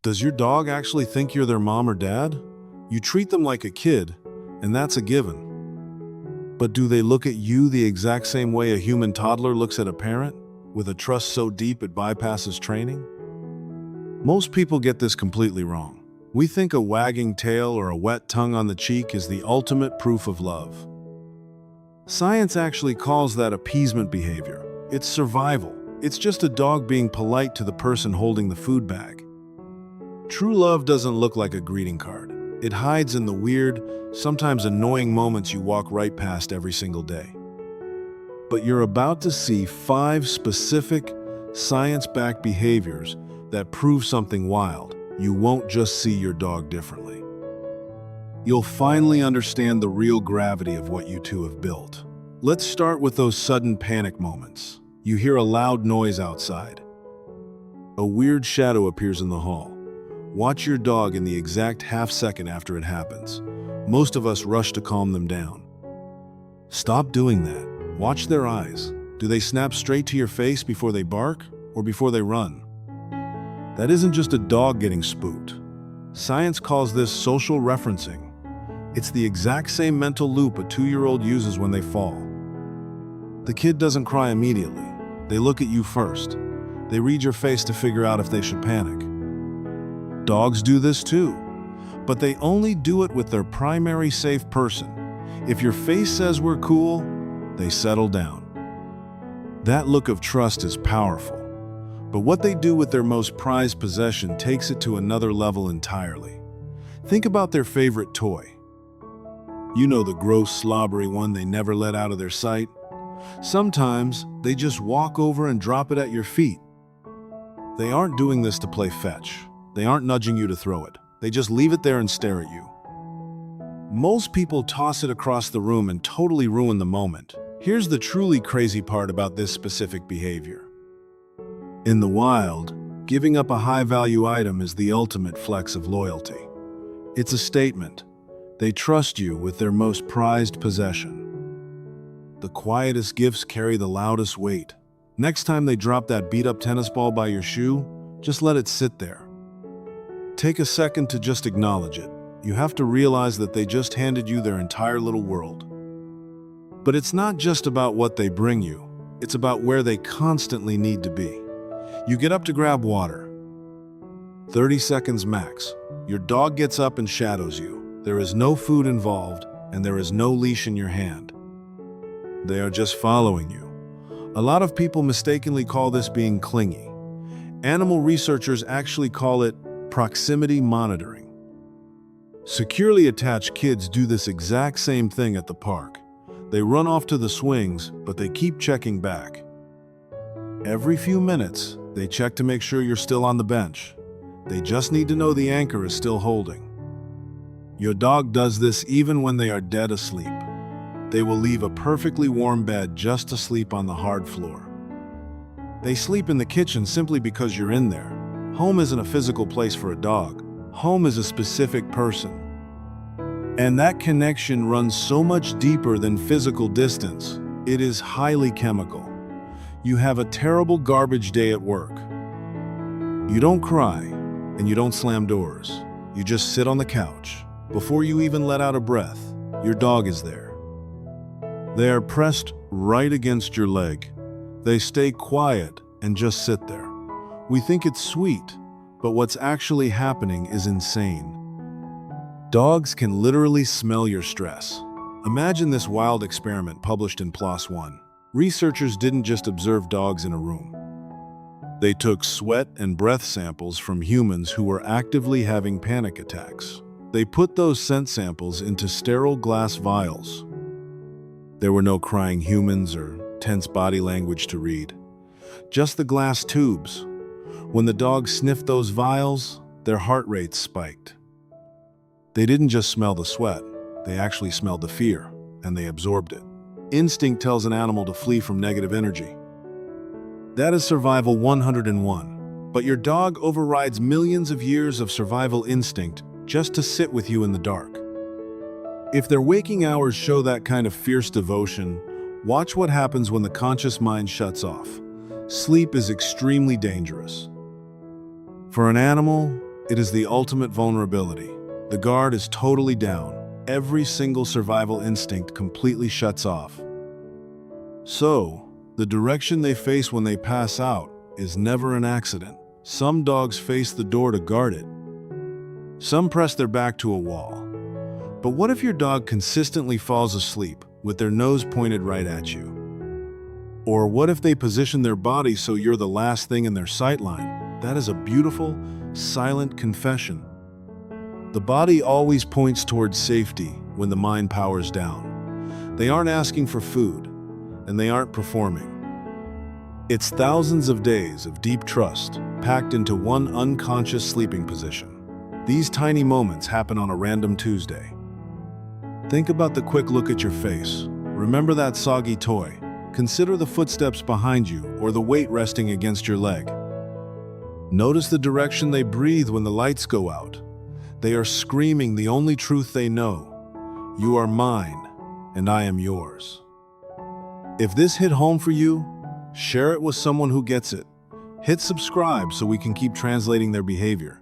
Does your dog actually think you're their mom or dad? You treat them like a kid, and that's a given. But do they look at you the exact same way a human toddler looks at a parent, with a trust so deep it bypasses training? Most people get this completely wrong. We think a wagging tail or a wet tongue on the cheek is the ultimate proof of love. Science actually calls that appeasement behavior. It's survival. It's just a dog being polite to the person holding the food bag. True love doesn't look like a greeting card. It hides in the weird, sometimes annoying moments you walk right past every single day. But you're about to see 5 specific, science-backed behaviors that prove something wild. You won't just see your dog differently. You'll finally understand the real gravity of what you two have built. Let's start with those sudden panic moments. You hear a loud noise outside. A weird shadow appears in the hall. Watch your dog in the exact half second after it happens. Most of us rush to calm them down. Stop doing that. Watch their eyes. Do they snap straight to your face before they bark or before they run? That isn't just a dog getting spooked. Science calls this social referencing. It's the exact same mental loop a 2-year-old uses when they fall. The kid doesn't cry immediately. They look at you first. They read your face to figure out if they should panic. Dogs do this too, but they only do it with their primary safe person. If your face says we're cool, they settle down. That look of trust is powerful, but what they do with their most prized possession takes it to another level entirely. Think about their favorite toy. You know, the gross, slobbery one they never let out of their sight. Sometimes they just walk over and drop it at your feet. They aren't doing this to play fetch. They aren't nudging you to throw it. They just leave it there and stare at you. Most people toss it across the room and totally ruin the moment. Here's the truly crazy part about this specific behavior. In the wild, giving up a high-value item is the ultimate flex of loyalty. It's a statement. They trust you with their most prized possession. The quietest gifts carry the loudest weight. Next time they drop that beat-up tennis ball by your shoe, just let it sit there. Take a second to just acknowledge it. You have to realize that they just handed you their entire little world. But it's not just about what they bring you. It's about where they constantly need to be. You get up to grab water. 30 seconds max. Your dog gets up and shadows you. There is no food involved, and there is no leash in your hand. They are just following you. A lot of people mistakenly call this being clingy. Animal researchers actually call it proximity monitoring. Securely attached kids do this exact same thing at the park. They run off to the swings, but they keep checking back. Every few minutes, they check to make sure you're still on the bench. They just need to know the anchor is still holding. Your dog does this even when they are dead asleep. They will leave a perfectly warm bed just to sleep on the hard floor. They sleep in the kitchen simply because you're in there. Home isn't a physical place for a dog. Home is a specific person. And that connection runs so much deeper than physical distance. It is highly chemical. You have a terrible garbage day at work. You don't cry, and you don't slam doors. You just sit on the couch. Before you even let out a breath, your dog is there. They are pressed right against your leg. They stay quiet and just sit there. We think it's sweet, but what's actually happening is insane. Dogs can literally smell your stress. Imagine this wild experiment published in PLOS One. Researchers didn't just observe dogs in a room. They took sweat and breath samples from humans who were actively having panic attacks. They put those scent samples into sterile glass vials. There were no crying humans or tense body language to read. Just the glass tubes. When the dogs sniffed those vials, their heart rates spiked. They didn't just smell the sweat, they actually smelled the fear, and they absorbed it. Instinct tells an animal to flee from negative energy. That is survival 101. But your dog overrides millions of years of survival instinct just to sit with you in the dark. If their waking hours show that kind of fierce devotion, watch what happens when the conscious mind shuts off. Sleep is extremely dangerous. For an animal, It is the ultimate vulnerability. The guard is totally down. Every single survival instinct completely shuts off. So, the direction they face when they pass out is never an accident. Some dogs face the door to guard it. Some press their back to a wall. But what if your dog consistently falls asleep with their nose pointed right at you? Or what if they position their body so you're the last thing in their sight line? That is a beautiful, silent confession. The body always points towards safety when the mind powers down. They aren't asking for food, and they aren't performing. It's thousands of days of deep trust packed into one unconscious sleeping position. These tiny moments happen on a random Tuesday. Think about the quick look at your face. Remember that soggy toy. Consider the footsteps behind you or the weight resting against your leg. Notice the direction they breathe when the lights go out. They are screaming the only truth they know. You are mine, and I am yours. If this hit home for you, share it with someone who gets it. Hit subscribe so we can keep translating their behavior.